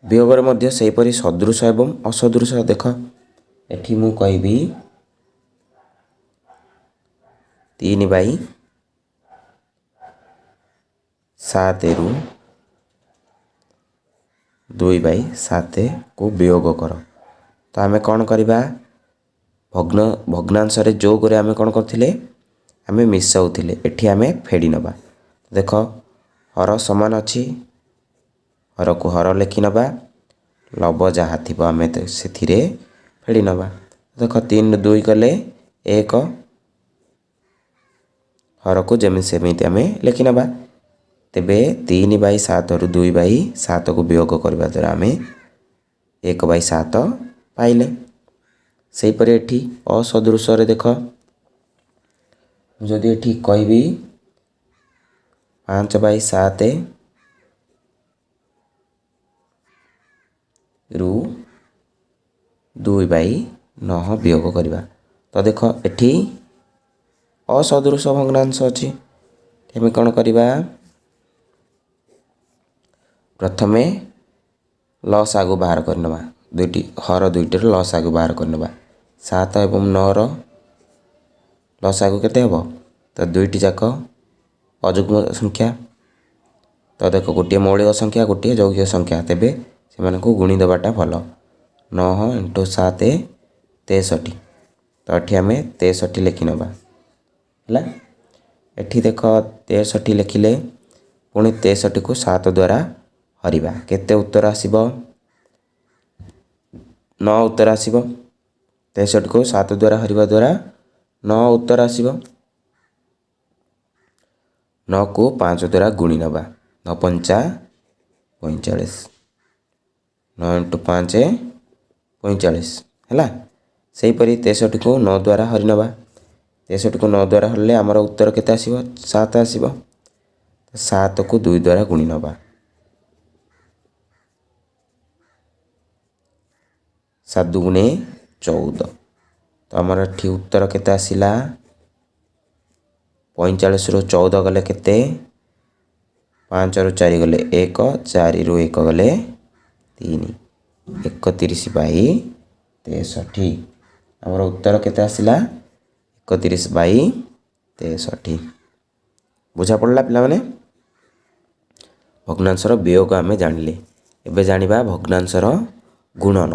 ବିୟୋଗରେ ମଧ୍ୟ ସେହିପରି ସଦୃଶ ଏବଂ ଅସଦୃଶ। ଦେଖ ଏଠି ମୁଁ କହିବି 3/7ରୁ 2/7କୁ ବିୟୋଗ କର। ତ ଆମେ କ'ଣ କରିବା ଭଗ୍ନାଂଶରେ ଯୋଗରେ ଆମେ କ'ଣ କରୁଥିଲେ ଆମେ ମିଶାଉଥିଲେ। ଏଠି ଆମେ ଫେଡ଼ି ନେବା। ଦେଖ ହର ସମାନ ଅଛି ହରକୁ ହର ଲେଖି ନେବା ଲବ ଯାହା ଥିବ ଆମେ ସେଥିରେ ଫେଡ଼ି ନେବା। ଦେଖ 3 ରୁ 2 ଗଲେ 1 ହରକୁ ଯେମିତି ସେମିତି ଆମେ ଲେଖି ନେବା। ତେବେ 3/7ରୁ 2/7କୁ ବିୟୋଗ କରିବା ଦ୍ୱାରା ଆମେ 1/7 ପାଇଲେ। ସେହିପରି ଏଠି ଅସଦୃଶରେ ଦେଖ ଯଦି ଏଠି କହିବି 5/7ରୁ 2/9 ବିୟୋଗ କରିବା। ତ ଦେଖ ଏଠି ଅସଦୃଶ ଭଗ୍ନାଂଶ ଅଛି। ଆମେ କ'ଣ କରିବା ପ୍ରଥମେ ଲସାଗୁ ବାହାର କରିନେବା। ହର ଦୁଇଟିର ଲସାଗୁ ବାହାର କରିନେବା। 7 ଏବଂ 9ର ଲସାଗୁ କେତେ ହେବ ତ ଦୁଇଟି ଯାକ ଅଯୁଗ୍ମ ସଂଖ୍ୟା। ତ ଦେଖ ଗୋଟିଏ ମୌଳିକ ସଂଖ୍ୟା ଗୋଟିଏ ଯୌଗିକ ସଂଖ୍ୟା। ତେବେ ସେମାନଙ୍କୁ ଗୁଣି ଦେବାଟା ଭଲ। 9 × 7 63। ତ ଏଠି ଆମେ 63 ଲେଖିନେବା ହେଲା। ଏଠି ଦେଖ 63 ଲେଖିଲେ ପୁଣି 63କୁ 7 ଦ୍ୱାରା ହରିବା କେତେ ଉତ୍ତର ଆସିବ 9 ଉତ୍ତର ଆସିବ। 63କୁ 7 ଦ୍ୱାରା ହରିବା ଦ୍ୱାରା 9 ଉତ୍ତର ଆସିବ। 9କୁ 5 ଦ୍ୱାରା ଗୁଣି ନେବା 9 × 5 = 45 9 × 5 = 45 ହେଲା। ସେହିପରି 63କୁ 9 ଦ୍ୱାରା ହରି ନେବା। 63କୁ 9 ଦ୍ୱାରା ହରିଲେ ଆମର ଉତ୍ତର କେତେ ଆସିବ 7 ଆସିବ। 7କୁ 2 ଦ୍ୱାରା ଗୁଣି ନେବା 7 ଦୁଗୁଣେ 14। ତ ଆମର ଏଠି ଉତ୍ତର କେତେ ଆସିଲା 45ରୁ 14 ଗଲେ କେତେ 5ରୁ 4 ଗଲେ 1 4ରୁ 1 ଗଲେ 3 31/63। ଆମର ଉତ୍ତର କେତେ ଆସିଲା 31/63। ବୁଝା ପଡ଼ିଲା ପିଲାମାନେ। ଭଗ୍ନାଂଶର ବିୟୋଗ ଆମେ ଜାଣିଲେ। ଏବେ ଜାଣିବା ଭଗ୍ନାଂଶର ଗୁଣନ।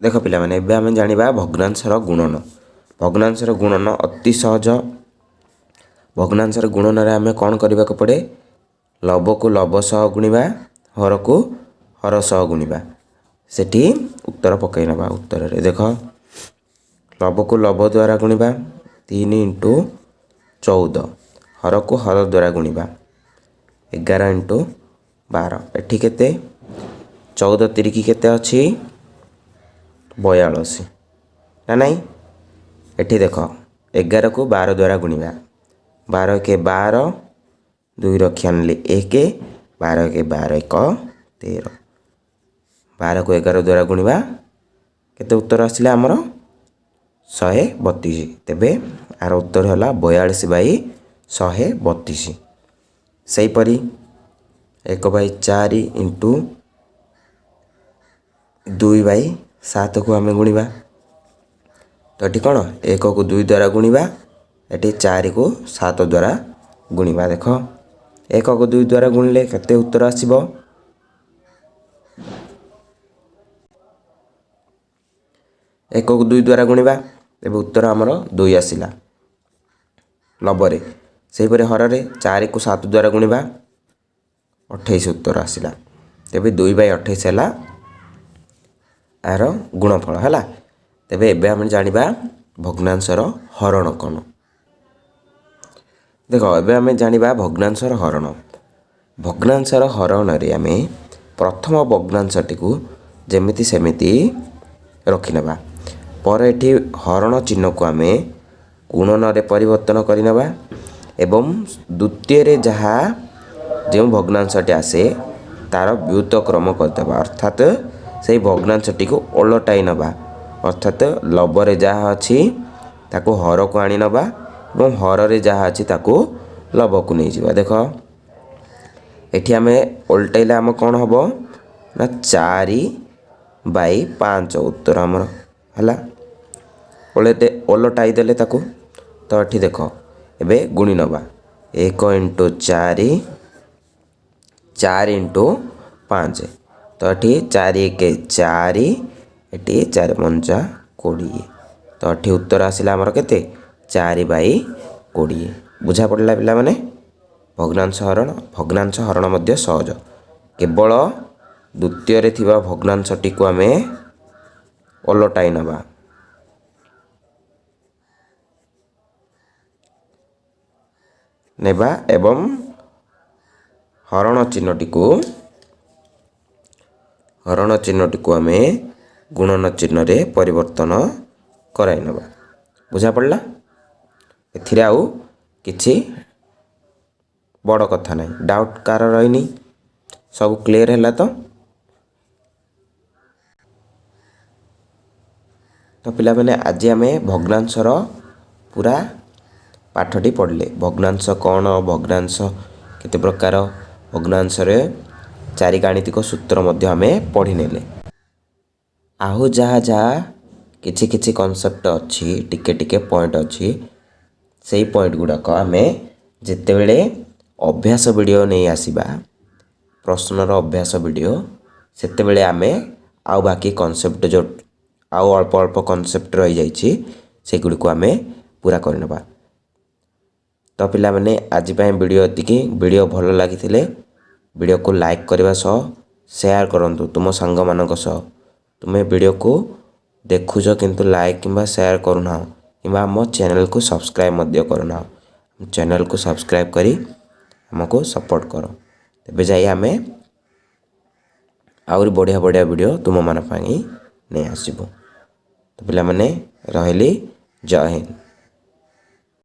ଦେଖ ପିଲାମାନେ ଏବେ ଆମେ ଜାଣିବା ଭଗ୍ନାଂଶର ଗୁଣନ। ଭଗ୍ନାଂଶର ଗୁଣନ ଅତି ସହଜ। ଭଗ୍ନାଂଶର ଗୁଣନରେ ଆମେ କ'ଣ କରିବାକୁ ପଡ଼େ ଲବକୁ ଲବ ସହ ଗୁଣିବା ହରକୁ ହର ସହ ଗୁଣିବା। ସେଠି ଉତ୍ତର ପକାଇ ନେବା। ଉତ୍ତରରେ ଦେଖ ଲବକୁ ଲବ ଦ୍ୱାରା ଗୁଣିବା 3 × 14 ହରକୁ ହର ଦ୍ୱାରା ଗୁଣିବା 11 × 12। ଏଠି କେତେ 14 ତିରିକି କେତେ ଅଛି 42 ନା ନାହିଁ। ଏଠି ଦେଖ 11କୁ 12 ଦ୍ୱାରା ଗୁଣିବା 12 କେ 12 2 ରଖି ଆଣିଲେ 1 12 କେ 12 1 13 12କୁ 11 ଦ୍ୱାରା ଗୁଣିବା କେତେ ଉତ୍ତର ଆସିଲା ଆମର 132। ତେବେ ଆର ଉତ୍ତର ହେଲା 42/132। ସେହିପରି 1/4 ଇଣ୍ଟୁ 2/7କୁ ଆମେ ଗୁଣିବା। ତ ଏଠି କ'ଣ 1କୁ 2 ଦ୍ୱାରା ଗୁଣିବା, ଏଠି 4କୁ 7 ଦ୍ୱାରା ଗୁଣିବା। ଦେଖ 1କୁ 2 ଦ୍ୱାରା ଗୁଣିଲେ କେତେ ଉତ୍ତର ଆସିବ 1କୁ 2 ଦ୍ୱାରା ଗୁଣିବା, ତେବେ ଉତ୍ତର ଆମର 2 ଆସିଲା 90ରେ। ସେହିପରି ହରରେ 4କୁ 7 ଦ୍ୱାରା ଗୁଣିବା 28 ଉତ୍ତର ଆସିଲା। ତେବେ 2/28 ହେଲା ଏହାର ଗୁଣଫଳ ହେଲା। ତେବେ ଏବେ ଆମେ ଜାଣିବା ଭଗ୍ନାଂଶର ହରଣ କ'ଣ। ଦେଖ ଏବେ ଆମେ ଜାଣିବା ଭଗ୍ନାଂଶର ହରଣ। ଭଗ୍ନାଂଶର ହରଣରେ ଆମେ ପ୍ରଥମ ଭଗ୍ନାଂଶଟିକୁ ଯେମିତି ସେମିତି ରଖିନେବା। ପରେ ଏଠି ହରଣ ଚିହ୍ନକୁ ଆମେ ଗୁଣନରେ ପରିବର୍ତ୍ତନ କରିନେବା ଏବଂ ଦ୍ୱିତୀୟରେ ଯେଉଁ ଭଗ୍ନାଂଶଟି ଆସେ ତା'ର ବ୍ୟୁତକ୍ରମ କରିଦେବା, ଅର୍ଥାତ୍ ସେହି ଭଗ୍ନାଂଶଟିକୁ ଓଲଟାଇ ନେବା। ଅର୍ଥାତ୍ ଲବରେ ଯାହା ଅଛି ତାକୁ ହରକୁ ଆଣି ନେବା ଏବଂ ହରରେ ଯାହା ଅଛି ତାକୁ ଲବକୁ ନେଇଯିବା। ଦେଖ ଏଠି ଆମେ ଓଲଟାଇଲେ ଆମ କ'ଣ ହେବ ନା 4/5 ଉତ୍ତର ଆମର ହେଲା। ଓଲଟାଇ ଦେଲେ ତାକୁ। ତ ଏଠି ଦେଖ ଏବେ ଗୁଣି ନେବା 1 × 4 4 × 5। ତ ଏଠି 4 × 1 4, ଏଠି 4 × 5 20। ତ ଏଠି ଉତ୍ତର ଆସିଲା ଆମର କେତେ 4/20। ବୁଝା ପଡ଼ିଲା ପିଲାମାନେ। ଭଗ୍ନାଂଶ ହରଣ ମଧ୍ୟ ସହଜ। କେବଳ ଦ୍ୱିତୀୟରେ ଥିବା ଭଗ୍ନାଂଶଟିକୁ ଆମେ ଓଲଟାଇ ନେବା ଏବଂ ହରଣ ଚିହ୍ନଟିକୁ ଆମେ ଗୁଣନ ଚିହ୍ନରେ ପରିବର୍ତ୍ତନ କରାଇ ନେବା। ବୁଝା ପଡ଼ିଲା। ଏଥିରେ ଆଉ କିଛି ବଡ଼ କଥା ନାହିଁ। ଡାଉଟ୍ କାହାର ରହିନି? ସବୁ କ୍ଲିଅର୍ ହେଲା ତ? ପିଲାମାନେ ଆଜି ଆମେ ଭଗ୍ନାଂଶର ପୁରା ପାଠଟି ପଢ଼ିଲେ। ଭଗ୍ନାଂଶ କ'ଣ, ଭଗ୍ନାଂଶ କେତେ ପ୍ରକାର, ଭଗ୍ନାଂଶରେ 4 ଗାଣିତିକ ସୂତ୍ର ମଧ୍ୟ ଆମେ ପଢ଼ିନେଲେ। ଆଉ ଯାହା କିଛି କନସେପ୍ଟ ଅଛି, ଟିକେ ପଏଣ୍ଟ ଅଛି, ସେଇ ପଏଣ୍ଟ ଗୁଡ଼ାକ ଆମେ ଯେତେବେଳେ ଅଭ୍ୟାସ ଭିଡ଼ିଓ ନେଇ ଆସିବା, ପ୍ରଶ୍ନର ଅଭ୍ୟାସ ଭିଡ଼ିଓ, ସେତେବେଳେ ଆମେ ଆଉ ବାକି କନସେପ୍ଟ ଆଉ ଅଳ୍ପ କନସେପ୍ଟ ରହିଯାଇଛି ସେଗୁଡ଼ିକୁ ଆମେ ପୁରା କରିନେବା। ତ ପିଲାମାନେ ଆଜି ପାଇଁ ଭିଡ଼ିଓ ଏତିକି। ଭିଡ଼ିଓ ଭଲ ଲାଗିଥିଲେ ଭିଡ଼ିଓକୁ ଲାଇକ୍ କରିବା ସହ ସେୟାର କରନ୍ତୁ ତୁମ ସାଙ୍ଗମାନଙ୍କ ସହ। ତୁମେ ଭିଡ଼ିଓକୁ ଦେଖୁଛ କିନ୍ତୁ ଲାଇକ୍ କିମ୍ବା ସେୟାର କରୁନାହ କିମ୍ବା ଆମ ଚ୍ୟାନେଲକୁ ସବସ୍କ୍ରାଇବ୍ ମଧ୍ୟ କରୁନାହ। ଚ୍ୟାନେଲକୁ ସବସ୍କ୍ରାଇବ୍ କରି ଆମକୁ ସପୋର୍ଟ କର। ତେବେ ଯାଇ ଆମେ ଆହୁରି ବଢ଼ିଆ ଭିଡ଼ିଓ ତୁମମାନଙ୍କ ପାଇଁ ନେଇ ଆସିବୁ। ତ ପିଲାମାନେ ରହିଲି, ଜୟ ହିନ୍ଦ।